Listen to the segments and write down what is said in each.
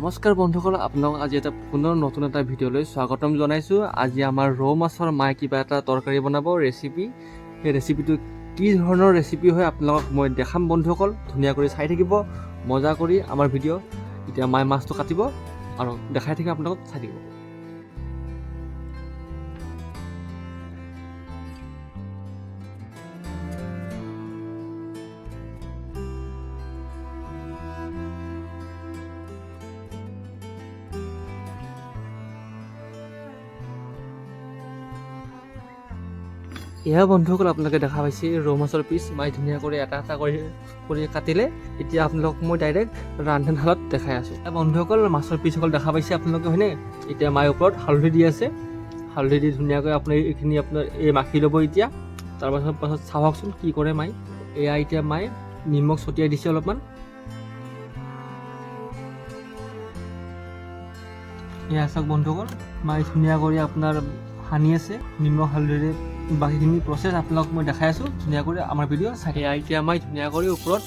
নমস্কাৰ বন্ধুসকল, আপোনালোক আজি এটা পুনৰ নতুন এটা ভিডিঅ'লৈ স্বাগতম জনাইছোঁ। আজি আমাৰ ৰৌ মাছৰ মায়ে কিবা এটা তৰকাৰী বনাব ৰেচিপি। সেই ৰেচিপিটো কি ধৰণৰ ৰেচিপি হয় আপোনালোকক মই দেখাম বন্ধুসকল। ধুনীয়া কৰি চাই থাকিব, মজা কৰি আমাৰ ভিডিঅ'। এতিয়া মায়ে মাছটো কাটিব আৰু দেখাই থাকিম, আপোনালোকক চাই থাকিব। এয়া বন্ধুসকল, আপোনালোকে দেখা পাইছে ৰৌ মাছৰ পিচ মায়ে ধুনীয়া কৰি এটা এটা কৰি কাটিলে। এতিয়া আপোনালোকক মই ডাইৰেক্ট ৰান্ধনশালত দেখাই আছোঁ। বন্ধুসকল, মাছৰ পিচসকল দেখা পাইছে আপোনালোকে, হয়নে? এতিয়া মায়ে ওপৰত হালধি দি আছে। হালধি দি ধুনীয়াকৈ আপুনি এইখিনি আপোনাৰ মাখি ল'ব। এতিয়া তাৰপাছত চাওকচোন কি কৰে মায়ে। এয়া এতিয়া মায়ে নিমখ ছটিয়াই দিছে অলপমান। এয়া চাওক বন্ধুসকল, মায়ে ধুনীয়া কৰি আপোনাৰ সানি আছে নিমখ হালধিৰে। বাকীখিনি প্ৰচেছ আপোনালোকক মই দেখাই আছোঁ ধুনীয়া কৰি আমাৰ ভিডিঅ' চাই। এতিয়া মই ধুনীয়া কৰি ওপৰত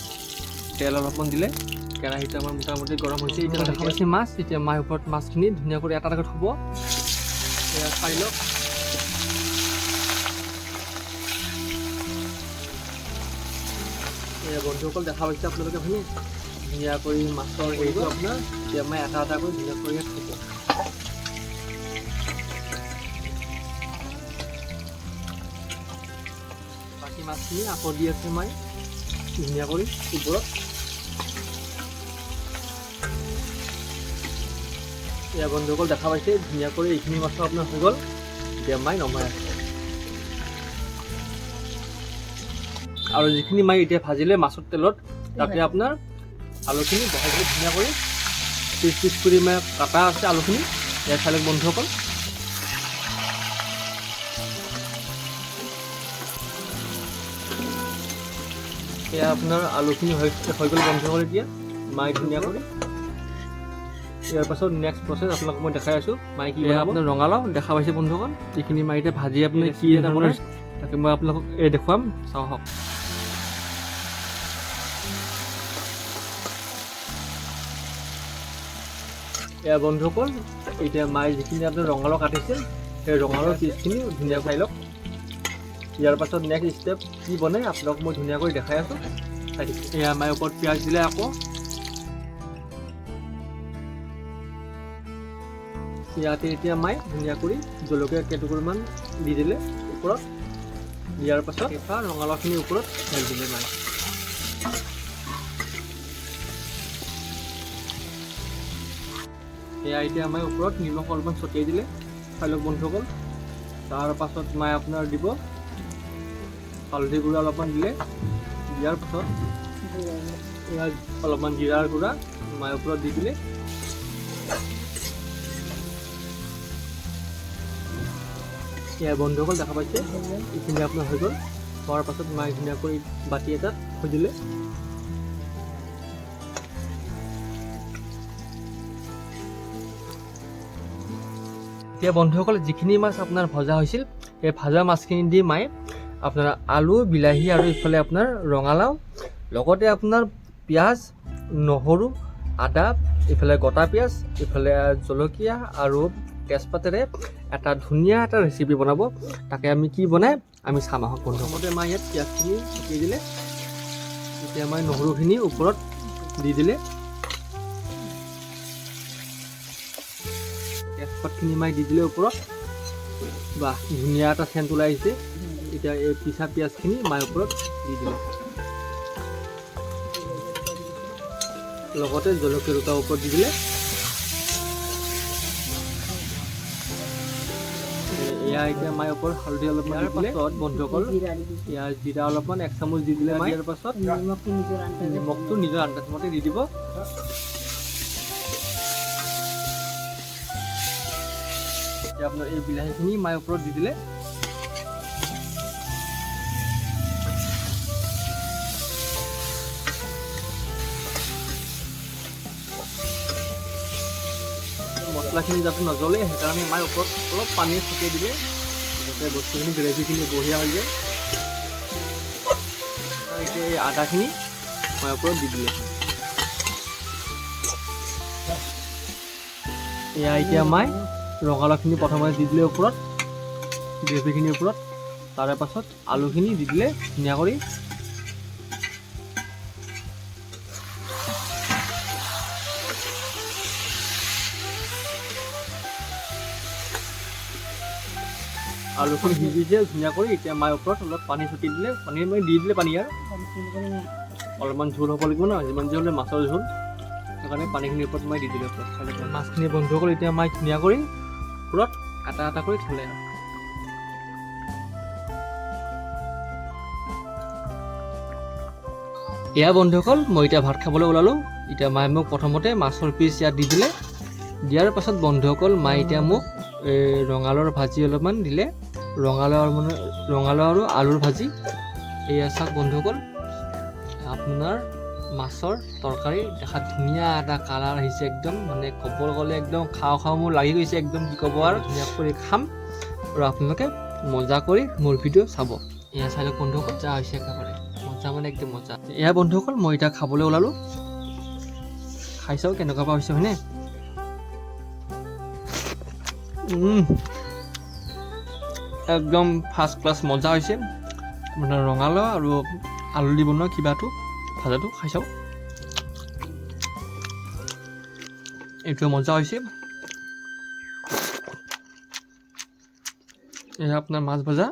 তেল অলপমান দিলে। কেৰাহীটো আমাৰ মোটামুটি গৰম হৈছে। এতিয়া দেখা পাইছে মাছ। এতিয়া মায়ে ওপৰত মাছখিনি ধুনীয়া কৰি এটা এটাকৈ থ'ব। এয়া চাই লওক। এয়া বন্ধুসকল দেখা পাইছে আপোনালোকে, হয়নে? ধুনীয়া কৰি মাছৰ হেৰিটো আপোনাৰ এতিয়া মই এটা এটা কৰি ধুনীয়া কৰি থ'ব। মাছখিনি আকৌ দি আছে মায়ে ধুনীয়া কৰি ওপৰত। এয়া বন্ধুসকল দেখা পাইছে ধুনীয়া কৰি এইখিনি মাছো আপোনাৰ হৈ গ'ল। এতিয়া মায়ে নমাই আছে আৰু যিখিনি মায়ে এতিয়া ভাজিলে মাছৰ তেলত, তাতে আপোনাৰ আলুখিনি বহাই দিলে ধুনীয়া কৰি পিচ পিচ কৰি মানে কাটা আছে আলুখিনি। ইয়াত চালে বন্ধুসকল, এয়া আপোনাৰ আলুখিনি হৈ গ'ল বন্ধুসকল। এতিয়া মায়ে ধুনীয়া কৰি ইয়াৰ পাছত নেক্সট প্ৰচেছ আপোনালোকক মই দেখাই আছোঁ। মায়ে কি আপোনাৰ ৰঙালাও দেখা পাইছে বন্ধুসকল। এইখিনি মায়ে এতিয়া ভাজি আপুনি কি এটা বনাই তাকে মই আপোনালোকক দেখুৱাম, চাওক। এয়া বন্ধুসকল, এতিয়া মায়ে যিখিনি আপোনাৰ ৰঙালাও কাটিছে সেই ৰঙালাও পিচখিনি ধুনীয়া খাই লওক। ইয়াৰ পাছত নেক্সট ষ্টেপ কি বনাই আপোনালোকক মই ধুনীয়াকৈ দেখাই আছোঁ। এয়া মায়ে ওপৰত পিঁয়াজ দিলে। আকৌ ইয়াতে এতিয়া মায়ে ধুনীয়া কৰি জলকীয়া কেইটুকুৰমান দি দিলে ওপৰত। দিয়াৰ পাছত কেঁচা ৰঙালাওখিনি ওপৰত ঢালি দিলে মায়ে। এয়া এতিয়া মায়ে ওপৰত নিমখ অলপমান ছটিয়াই দিলে। খাই লওক বন্ধুসকল। তাৰ পাছত মায়ে আপোনাৰ দিব হালধি গুড়া অলপমান দিলে। দিয়াৰ পাছত অলপমান জিৰাৰ গুড়া মায়ে ওপৰত দি দিলে। এয়া বন্ধুসকল দেখা পাইছে এইখিনি আপোনাৰ হৈ গ'ল। হোৱাৰ পাছত মায়ে ধুনীয়া কৰি বাতি এটাত থৈ দিলে। এতিয়া বন্ধুসকল, যিখিনি মাছ আপোনাৰ ভজা হৈছিল সেই ভজা মাছখিনি দি মায়ে আপোনাৰ আলু, বিলাহী আৰু ইফালে আপোনাৰ ৰঙালাও, লগতে আপোনাৰ পিঁয়াজ, নহৰু, আদা, ইফালে গোটা পিঁয়াজ, ইফালে জলকীয়া আৰু তেজপাতেৰে এটা ধুনীয়া এটা ৰেচিপি বনাব। তাকে আমি কি বনাই আমি চাম আহক বন্ধু। প্ৰথমতে মায়ে ইয়াত পিঁয়াজখিনি ছটিয়াই দিলে। এতিয়া মায়ে নহৰুখিনি ওপৰত দি দিলে। তেজপাতখিনি মায়ে দি দিলে ওপৰত। বাহ, ধুনীয়া এটা চেণ্ট ওলাই আহিছে। এতিয়া এই পিঠা পিঁয়াজখিনি মায়ে ওপৰত দি দিলে। লগতে জলকীয়া দুটা ওপৰত দি দিলে। এয়া এতিয়া মায়ে ওপৰত হালধি অলপমান দি দিলে। বন্ধুসকল, ইয়াৰ জিৰা অলপমান 1 চামুচ দি দিলে মায়ে। ইয়াৰ পাছত নিমখটো নিজৰ আন্দাজ মতে দি দিব। এতিয়া আপোনাৰ এই বিলাহীখিনি মায়ে ওপৰত দি দিলে। মছলাখিনি যাতে নজ্বলে সেইকাৰণে মায়ে ওপৰত অলপ পানী ছটিয়াই দিলে, যাতে বস্তুখিনি গ্ৰেভিখিনি বঢ়িয়া হৈ যায়। এতিয়া এই আদাখিনি মায়ে ওপৰত দি দিলে। এয়া এতিয়া মই ৰঙালাওখিনি প্ৰথমতে দি দিলে ওপৰত, গ্ৰেভিখিনিৰ ওপৰত, তাৰে পাছত আলুখিনি দি দিলে ধুনীয়া কৰি। আলুখিনি সিজিছে ধুনীয়া কৰি। এতিয়া মই ওপৰত অলপ পানী ছটি দিলে, পানী মানে দি দিলে পানী আৰু অলপমান ঝোল হ'ব লাগিব ন, যিমান যি হ'লে মাছৰ ঝোল, সেইকাৰণে পানীখিনিৰ ওপৰত মই দি দিলোঁ ওপৰত। মাছখিনি বন্ধুসকল এতিয়া মই ধুনীয়া কৰি ওপৰত এটা এটা কৰি থ'লে আৰু এয়া বন্ধুসকল মই এতিয়া ভাত খাবলৈ ওলালোঁ। এতিয়া মায়ে মোক প্ৰথমতে মাছৰ পিচ ইয়াত দি দিলে। দিয়াৰ পাছত বন্ধুসকল মায়ে এতিয়া মোক ৰঙালাওৰ ভাজি অলপমান দিলে, ৰঙালাও আৰু আলুৰ ভাজি। এয়া চাওক বন্ধুসকল, আপোনাৰ মাছৰ তৰকাৰী দেখাত ধুনীয়া এটা কালাৰ আহিছে, একদম মানে ক'ব গ'লে একদম খাওঁ খাওঁ মোৰ লাগি গৈছে, একদম কি ক'ব আৰু। ধুনীয়া কৰি খাম আৰু আপোনালোকে মজা কৰি মোৰ ভিডিঅ' চাব। এয়া চাই লওক বন্ধুসকল, মজা হৈছে একেবাৰে, মজা মানে একদম মজা। এয়া বন্ধুসকল মই এতিয়া খাবলৈ ওলালোঁ, খাই চাওঁ কেনেকুৱা পৰা হৈছে হয়নে। একদম ফাৰ্ষ্ট ক্লাছ মজা হৈছে। মানে ৰঙালাও আৰু আলু দি বনোৱা কিবাটো ভাজাটো খাই চাওঁ, এইটো মজা হৈছে। এয়া আপোনাৰ মাছ ভজা,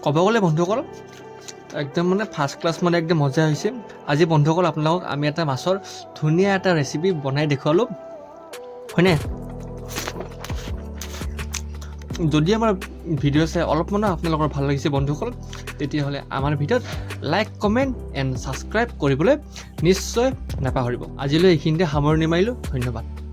ক'ব গ'লে বন্ধুসকল একদম মানে ফাৰ্ষ্ট ক্লাছ, মানে একদম মজা হৈছে। আজি বন্ধুসকল আপোনালোকক আমি এটা মাছৰ ধুনীয়া এটা ৰেচিপি বনাই দেখুৱালোঁ হয়নে। যদি আমাৰ ভিডিঅ' চাই অলপমানো আপোনালোকৰ ভাল লাগিছে বন্ধুসকল, তেতিয়াহ'লে আমাৰ ভিডিঅ'ত লাইক, কমেণ্ট এণ্ড ছাবস্ক্ৰাইব কৰিবলৈ নিশ্চয় নাপাহৰিব। আজিলৈ এইখিনিতে সামৰণি মাৰিলোঁ, ধন্যবাদ।